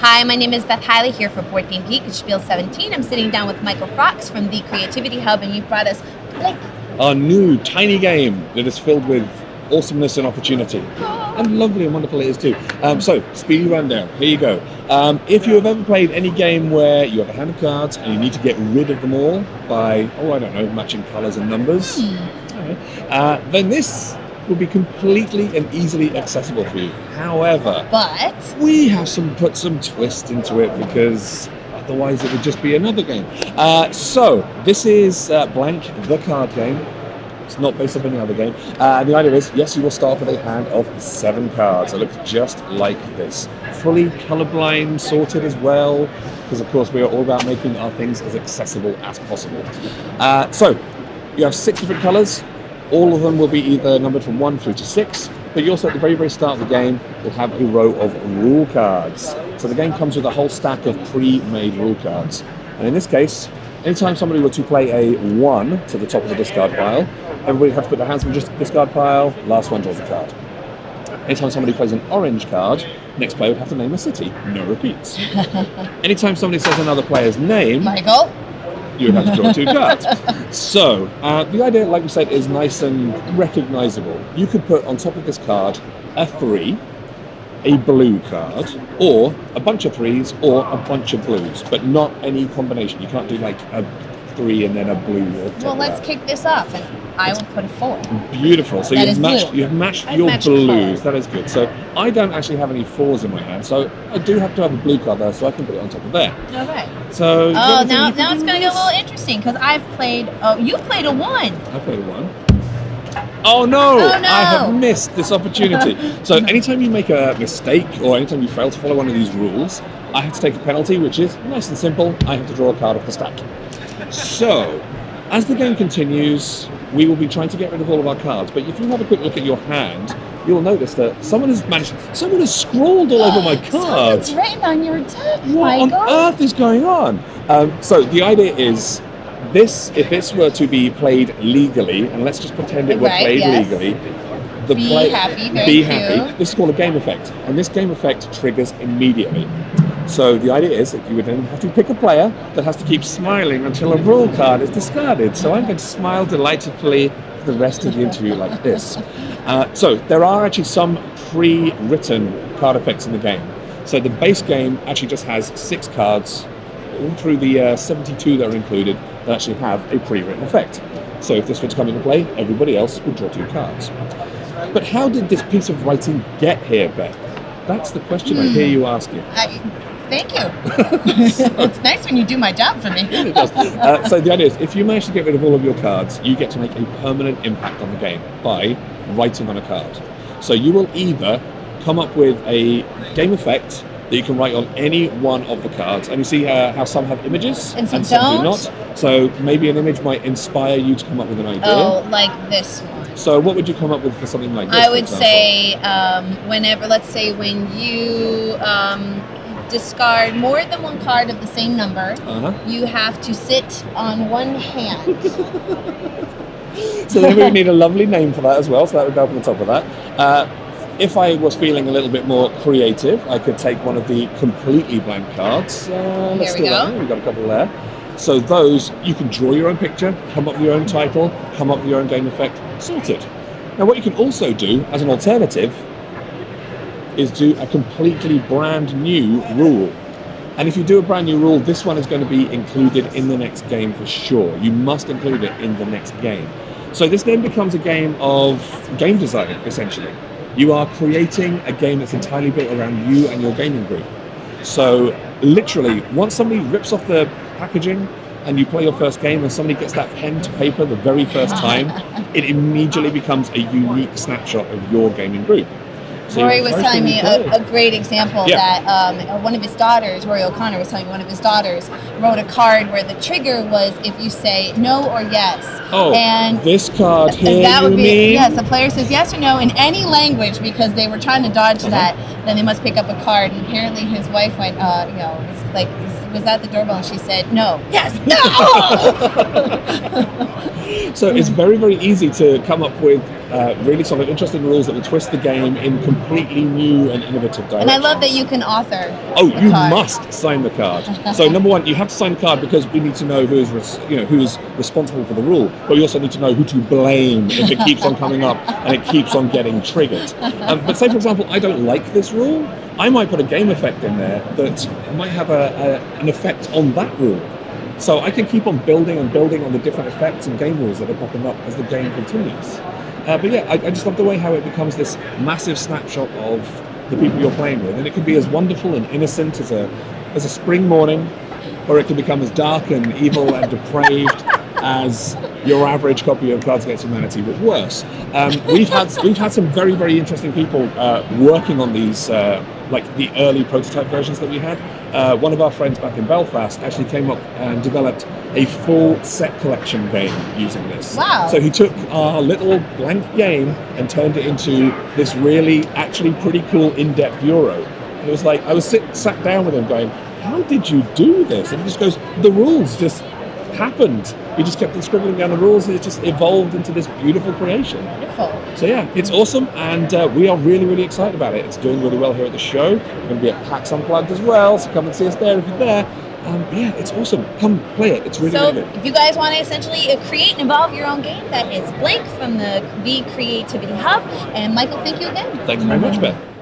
Hi, my name is Beth Hiley here for Board Game Geek at Spiel 17. I'm sitting down with Michael Fox from the Creativity Hub, and you've brought us Blink. Our new tiny game that is filled with awesomeness and opportunity. And lovely and wonderful it is too. So, speedy rundown. Here you go. If you have ever played any game where you have a hand of cards and you need to get rid of them all by, I don't know, matching colours and numbers, then this will be completely and easily accessible for you. However, we have put some twist into it because otherwise it would just be another game. So this is Blank, the card game. It's not based on any other game. The idea is, yes, you will start with a hand of 7 cards. It looks just like this. Fully colorblind sorted as well, because of course we are all about making our things as accessible as possible. So you have 6 different colors. All of them will be either numbered from 1 through to 6, but you also at the very, very start of the game will have a row of rule cards. So the game comes with a whole stack of pre-made rule cards. And in this case, anytime somebody were to play a 1 to the top of the discard pile, everybody would have to put their hands in just the discard pile, last one draws a card. Anytime somebody plays an orange card, next player would have to name a city, no repeats. Anytime somebody says another player's name, Michael, you would have to draw 2 cards. So, the idea, like we said, is nice and recognizable. You could put on top of this card a 3, a blue card, or a bunch of 3s, or a bunch of blues, but not any combination. You can't do like a 3 and then a blue. Well, let's kick this off, and I will put a 4. Beautiful. So you've matched your blues. Color. That is good. So I don't actually have any 4s in my hand, so I do have to have a blue card there, so I can put it on top of there. All right. So now it's going to get a little interesting because I've played. Oh, you played a 1. I played a 1. Oh no! I have missed this opportunity. So anytime you make a mistake or anytime you fail to follow one of these rules, I have to take a penalty, which is nice and simple. I have to draw a card off the stack. So, as the game continues, we will be trying to get rid of all of our cards, but if you have a quick look at your hand, you'll notice that someone has scrawled all over my card. Someone's written on your deck, What on earth is going on? So the idea is, if this were to be played legally, and let's just pretend it were played legally, be happy. This is called a game effect, and this game effect triggers immediately. So the idea is that you would then have to pick a player that has to keep smiling until a rule card is discarded. So I'm going to smile delightedly for the rest of the interview like this. So there are actually some pre-written card effects in the game. So the base game actually just has 6 cards, all through the 72 that are included, that actually have a pre-written effect. So if this were to come into play, everybody else would draw 2 cards. But how did this piece of writing get here, Beth? That's the question I hear you asking. Thank you. It's nice when you do my job for me. It does. So the idea is, if you manage to get rid of all of your cards, you get to make a permanent impact on the game by writing on a card. So you will either come up with a game effect that you can write on any one of the cards, and you see how some have images and some do not. So maybe an image might inspire you to come up with an idea. Oh, like this one. So what would you come up with for something like this? I would say let's say when you discard more than 1 card of the same number, you have to sit on 1 hand. So then we would need a lovely name for that as well, so that would go up on the top of that. If I was feeling a little bit more creative, I could take one of the completely blank cards. Let's do that. We've got a couple there. So those, you can draw your own picture, come up with your own title, come up with your own game effect, sorted. Now what you can also do as an alternative is do a completely brand new rule. And if you do a brand new rule, this one is going to be included in the next game for sure. You must include it in the next game. So this then becomes a game of game design, essentially. You are creating a game that's entirely built around you and your gaming group. So literally, once somebody rips off the packaging and you play your first game and somebody gets that pen to paper the very first time, it immediately becomes a unique snapshot of your gaming group. So Rory was telling me a great example that one of his daughters, Rory O'Connor was telling me one of his daughters wrote a card where the trigger was if you say no or yes. Oh, and this card here, that would be, yes, the player says yes or no in any language because they were trying to dodge that, then they must pick up a card. And apparently his wife went, was at the doorbell and she said, no. Yes, no! So it's very, very easy to come up with really sort of interesting rules that will twist the game in completely new and innovative directions. And I love that you can author. Oh, you must sign the card. So number one, you have to sign the card because we need to know who's responsible for the rule, but we also need to know who to blame if it keeps on coming up and it keeps on getting triggered. But say, for example, I don't like this rule, I might put a game effect in there that might have an effect on that rule. So I can keep on building and building on the different effects and game rules that are popping up as the game continues. But yeah, I just love the way how it becomes this massive snapshot of the people you're playing with, and it can be as wonderful and innocent as a spring morning, or it can become as dark and evil and depraved as your average copy of Cards Against Humanity, but worse. We've had some very, very interesting people working on these, like the early prototype versions that we had. One of our friends back in Belfast actually came up and developed a full set collection game using this. Wow. So he took our little blank game and turned it into this really, actually pretty cool in-depth Euro. And it was like, I was sat down with him going, how did you do this? And he just goes, the rules just happened. We just kept on scribbling down the rules and it just evolved into this beautiful creation. Beautiful. So yeah, it's awesome, and we are really, really excited about it. It's doing really well here at the show. We're going to be at PAX Unplugged as well, so come and see us there if you're there. Yeah, it's awesome. Come play it. It's really, really good. If you guys want to essentially create and evolve your own game, that is Blake from the V Creativity Hub. And Michael, thank you again. Thanks very much, Beth.